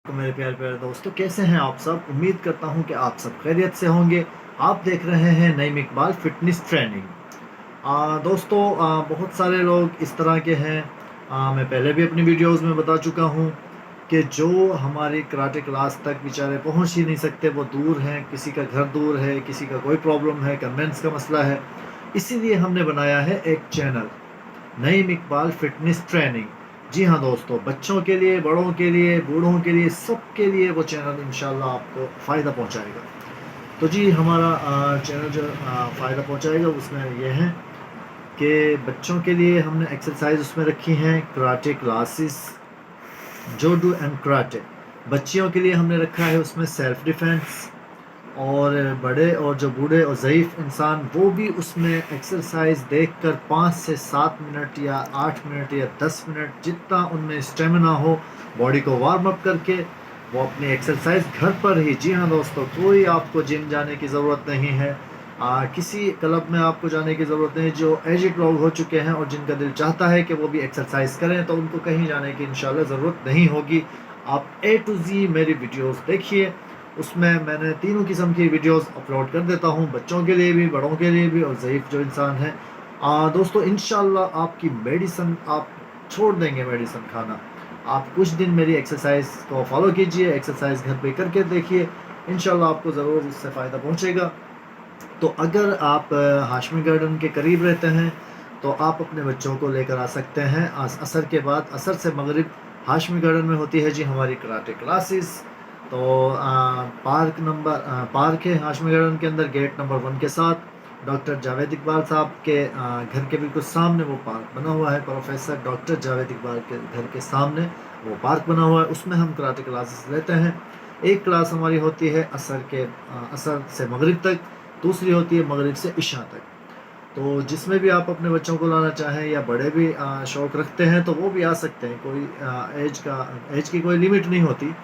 तो मेरे प्यारे प्यारे दोस्तों, कैसे हैं आप सब। उम्मीद करता हूं कि आप सब खैरियत से होंगे। आप देख रहे हैं नईम इकबाल फिटनेस ट्रेनिंग। दोस्तों, बहुत सारे लोग इस तरह के हैं। मैं पहले भी अपनी वीडियोस में बता चुका हूं कि जो हमारी कराटे क्लास तक बेचारे पहुंच ही नहीं सकते, वो दूर हैं, किसी का घर दूर है, किसी का कोई प्रॉब्लम है, कन्वेंस का मसला है। इसीलिए हमने बनाया है एक channel, Naeem Iqbal fitness training. जी हाँ दोस्तों, बच्चों के लिए, बड़ों के लिए, बूढ़ों के लिए, सबके लिए वो चैनल इंशाल्लाह आपको फ़ायदा पहुंचाएगा। तो जी, हमारा चैनल जो फ़ायदा पहुंचाएगा उसमें यह है कि बच्चों के लिए हमने एक्सरसाइज उसमें रखी हैं, karate classes, Jodo and karate. बच्चियों के लिए हमने रखा है उसमें सेल्फ डिफेंस, और बड़े और जो बूढ़े और ज़ईफ़ इंसान वो भी उसमें एक्सरसाइज देखकर 5 से 7 मिनट या 8 मिनट या 10 मिनट जितना उनमें स्टेमिना हो, बॉडी को वार्म अप करके वो अपनी एक्सरसाइज घर पर ही। जी हाँ दोस्तों, कोई आपको जिम जाने की ज़रूरत नहीं है, किसी क्लब में आपको जाने की ज़रूरत नहीं। जो एजिड लोग हो चुके हैं और जिनका दिल चाहता है कि वो भी एक्सरसाइज करें, तो उनको कहीं जाने की इंशाल्लाह ज़रूरत नहीं होगी। आप ए टू ज़ी मेरी वीडियोस देखिए, उसमें मैंने तीनों किस्म की वीडियोस अपलोड कर देता हूँ, बच्चों के लिए भी, बड़ों के लिए भी, और ज़ईफ़ जो इंसान है। दोस्तों, इंशाल्लाह आपकी मेडिसन आप छोड़ देंगे, मेडिसन खाना। आप कुछ दिन मेरी एक्सरसाइज को फॉलो कीजिए, एक्सरसाइज घर पे करके देखिए, इंशाल्लाह आपको ज़रूर इससे फ़ायदा पहुँचेगा। तो अगर आप हाशमी गार्डन के करीब रहते हैं तो आप अपने बच्चों को लेकर आ सकते हैं। असर के बाद, असर से मगरिब हाशमी गार्डन में होती है जी हमारी कराटे क्लासेस। तो पार्क है हाशमी गार्डन के अंदर, गेट नंबर 1 के साथ। डॉक्टर जावेद इकबाल साहब के घर के बिल्कुल सामने वो पार्क बना हुआ है। प्रोफेसर डॉक्टर जावेद इकबाल के घर के सामने वो पार्क बना हुआ है, उसमें हम कराटे क्लासेस लेते हैं। एक क्लास हमारी होती है असर से मगरिब तक, दूसरी होती है मगरिब से इशा तक। तो जिसमें भी आप अपने बच्चों को लाना चाहें, या बड़े भी शौक़ रखते हैं, तो वो भी आ सकते हैं। कोई एज की कोई लिमिट नहीं होती।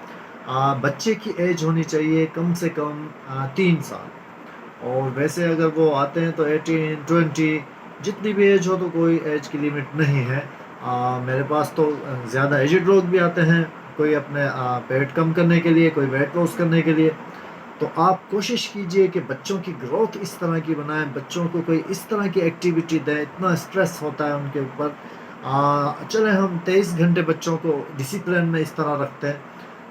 बच्चे की एज होनी चाहिए कम से कम 3 साल। और वैसे अगर वो आते हैं तो 18, 20, जितनी भी एज हो, तो कोई एज की लिमिट नहीं है। मेरे पास तो ज़्यादा एजड लोग भी आते हैं, कोई अपने पेट कम करने के लिए, कोई वेट लॉस करने के लिए। तो आप कोशिश कीजिए कि बच्चों की ग्रोथ इस तरह की बनाएं, बच्चों को कोई इस तरह की एक्टिविटी दें। इतना स्ट्रेस होता है उनके ऊपर। चले हम 23 घंटे बच्चों को डिसिप्लिन में इस तरह रखते हैं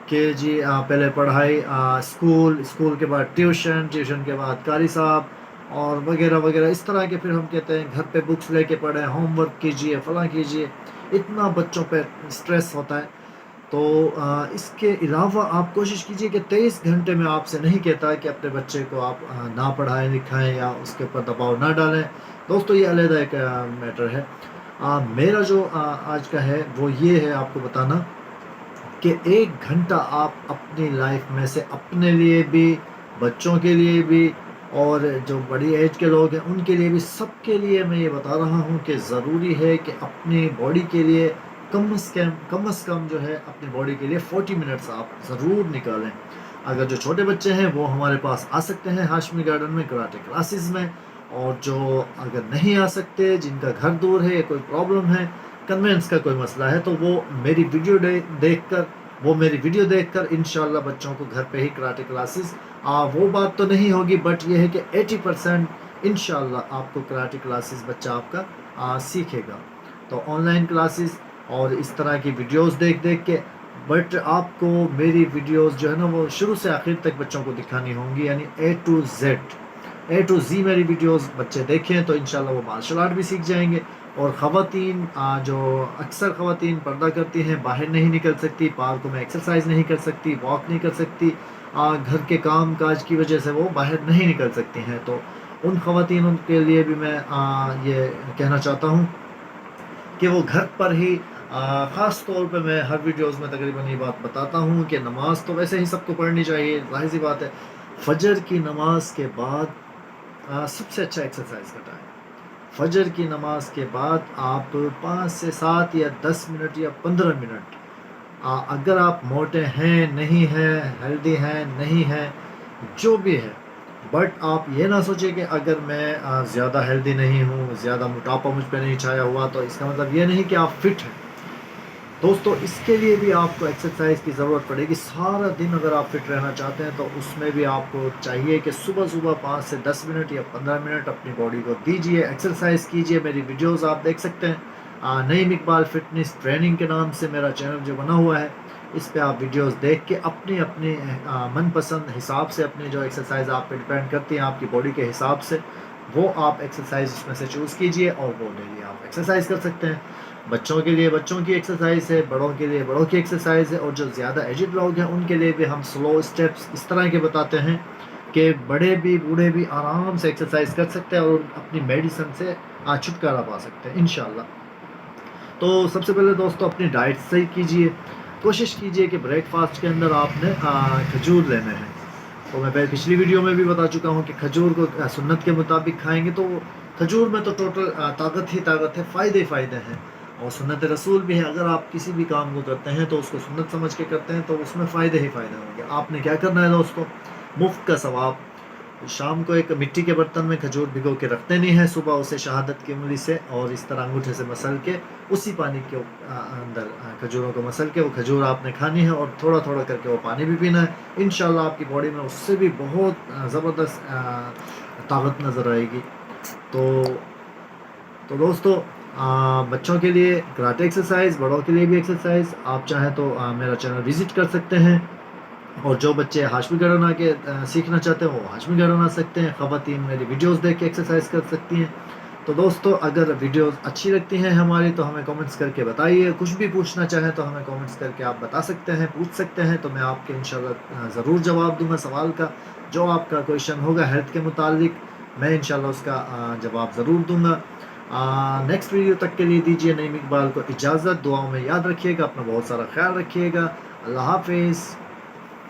कि जी पहले पढ़ाई, स्कूल के बाद ट्यूशन, ट्यूशन के बाद कारी साहब, और वगैरह वगैरह इस तरह के। फिर हम कहते हैं घर पे बुक्स लेके पढ़ें, होमवर्क कीजिए, फलां कीजिए। इतना बच्चों पे स्ट्रेस होता है। तो इसके अलावा आप कोशिश कीजिए कि 23 घंटे में, आपसे नहीं कहता कि अपने बच्चे को आप ना पढ़ाएं लिखाएं या उसके ऊपर दबाव ना डालें। दोस्तों, ये अलग एक मैटर है। मेरा जो आज का है वो ये है आपको बताना कि 1 घंटा आप अपनी लाइफ में से अपने लिए भी, बच्चों के लिए भी, और जो बड़ी एज के लोग हैं उनके लिए भी, सबके लिए मैं ये बता रहा हूँ कि ज़रूरी है कि अपनी बॉडी के लिए कम से कम जो है अपनी बॉडी के लिए 40 मिनट्स आप ज़रूर निकालें। अगर जो छोटे बच्चे हैं वो हमारे पास आ सकते हैं हाशमी गार्डन में कराटे क्लासेस में। और जो अगर नहीं आ सकते, जिनका घर दूर है या कोई प्रॉब्लम है, कन्वेंस का कोई मसला है, तो वो मेरी वीडियो देखकर इंशाल्लाह बच्चों को घर पे ही कराटे क्लासेस, वो बात तो नहीं होगी, बट ये है कि 80% इंशाल्लाह आपको कराटे क्लासेस बच्चा आपका सीखेगा। तो ऑनलाइन क्लासेस और इस तरह की वीडियोस देख देख के, बट आपको मेरी वीडियोस जो है ना वो शुरू से आखिर तक बच्चों को दिखानी होंगी, यानी ए टू ज़ी मेरी वीडियोस बच्चे देखें तो इंशाल्लाह वो मार्शल आर्ट भी सीख जाएंगे। और ख़वातीन, जो अक्सर ख़वातीन पर्दा करती हैं, बाहर नहीं निकल सकती, पार्कों में एक्सरसाइज नहीं कर सकती, वॉक नहीं कर सकती, घर के काम काज की वजह से वो बाहर नहीं निकल सकती हैं, तो उन ख़वातीन के लिए भी मैं ये कहना चाहता हूँ कि वो घर पर ही, ख़ास तौर पे मैं हर वीडियोस में तकरीबन ये बात बताता हूँ कि नमाज तो वैसे ही सबको पढ़नी चाहिए, ज़ाहिर सी बात है। फजर की नमाज के बाद सबसे अच्छा एक्सरसाइज का टाइम, फजर की नमाज के बाद आप 5 से 7 या 10 मिनट या 15 मिनट, अगर आप मोटे हैं नहीं हैं, हेल्दी हैं नहीं हैं, जो भी है, बट आप ये ना सोचिए कि अगर मैं ज़्यादा हेल्दी नहीं हूँ, ज़्यादा मोटापा मुझ पे नहीं छाया हुआ, तो इसका मतलब ये नहीं कि आप फिट हैं। دوستو اس کے لیے بھی آپ کو ایکسرسائز کی ضرورت پڑے گی. سارا دن اگر آپ فٹ رہنا چاہتے ہیں تو اس میں بھی آپ کو چاہیے کہ صبح صبح 5 سے 10 منٹ یا 15 منٹ اپنی باڈی کو دیجیے, ایکسرسائز کیجیے. میری ویڈیوز آپ دیکھ سکتے ہیں, نعیم اقبال فٹنس ٹریننگ کے نام سے میرا چینل جو بنا ہوا ہے, اس پہ آپ ویڈیوز دیکھ کے اپنی من پسند حساب سے اپنی جو ایکسرسائز آپ پہ ڈیپینڈ کرتی ہیں آپ کی باڈی کے حساب سے, وہ آپ ایکسرسائز اس میں سے چوز کیجیے اور وہ ڈیلی آپ ایکسرسائز کر سکتے ہیں. بچوں کے لیے بچوں کی ایکسرسائز ہے, بڑوں کے لیے بڑوں کی ایکسرسائز ہے, اور جو زیادہ ایجڈ لوگ ہیں ان کے لیے بھی ہم سلو اسٹیپس اس طرح کے بتاتے ہیں کہ بڑے بھی بوڑھے بھی آرام سے ایکسرسائز کر سکتے ہیں اور اپنی میڈیسن سے چھٹکارا پا سکتے ہیں انشاءاللہ. تو سب سے پہلے دوستو اپنی ڈائٹ صحیح کیجیے. کوشش کیجیے کہ بریک فاسٹ کے اندر آپ نے کھجور لینے ہیں. تو میں پچھلی ویڈیو میں بھی بتا چکا ہوں کہ کھجور کو سنت کے مطابق کھائیں گے تو کھجور میں تو ٹوٹل طاقت ہی طاقت ہے, فائدے ہی فائدے ہیں, اور سنت رسول بھی ہے. اگر آپ کسی بھی کام کو کرتے ہیں تو اس کو سنت سمجھ کے کرتے ہیں تو اس میں فائدے ہی فائدے ہوں گے. آپ نے کیا کرنا ہے دوستو, مفت کا ثواب. شام کو ایک مٹی کے برتن میں کھجور بھگو کے رکھ دینی ہے, صبح اسے شہادت کی انگلی سے اور اس طرح انگوٹھے سے مسل کے اسی پانی کے اندر کھجوروں کو مسل کے وہ کھجور آپ نے کھانی ہے, اور تھوڑا تھوڑا کر کے وہ پانی بھی پینا ہے. انشاءاللہ آپ کی باڈی میں اس سے بھی بہت زبردست طاقت نظر آئے گی. تو دوستو بچوں کے لیے کراٹے ایکسرسائز, بڑوں کے لیے بھی ایکسرسائز. آپ چاہیں تو میرا چینل وزٹ کر سکتے ہیں, اور جو بچے ہاشمی گھرانا کے سیکھنا چاہتے ہیں وہ ہاشمی گھرانا سکتے ہیں. خواتین میری ویڈیوز دیکھ کے ایکسرسائز کر سکتی ہیں. تو دوستو اگر ویڈیوز اچھی لگتی ہیں ہماری تو ہمیں کامنٹس کر کے بتائیے. کچھ بھی پوچھنا چاہیں تو ہمیں کامنٹس کر کے آپ بتا سکتے ہیں, پوچھ سکتے ہیں, تو میں آپ کے انشاءاللہ ضرور جواب دوں گا سوال کا. جو آپ کا کویشچن ہوگا ہیلتھ کے متعلق میں انشاءاللہ اس کا جواب ضرور دوں گا. نیکسٹ ویڈیو تک کے لیے دیجیے نعیم اقبال کو اجازت. دعاؤں میں یاد رکھیے گا, اپنا بہت سارا خیال رکھیے گا. اللہ حافظ.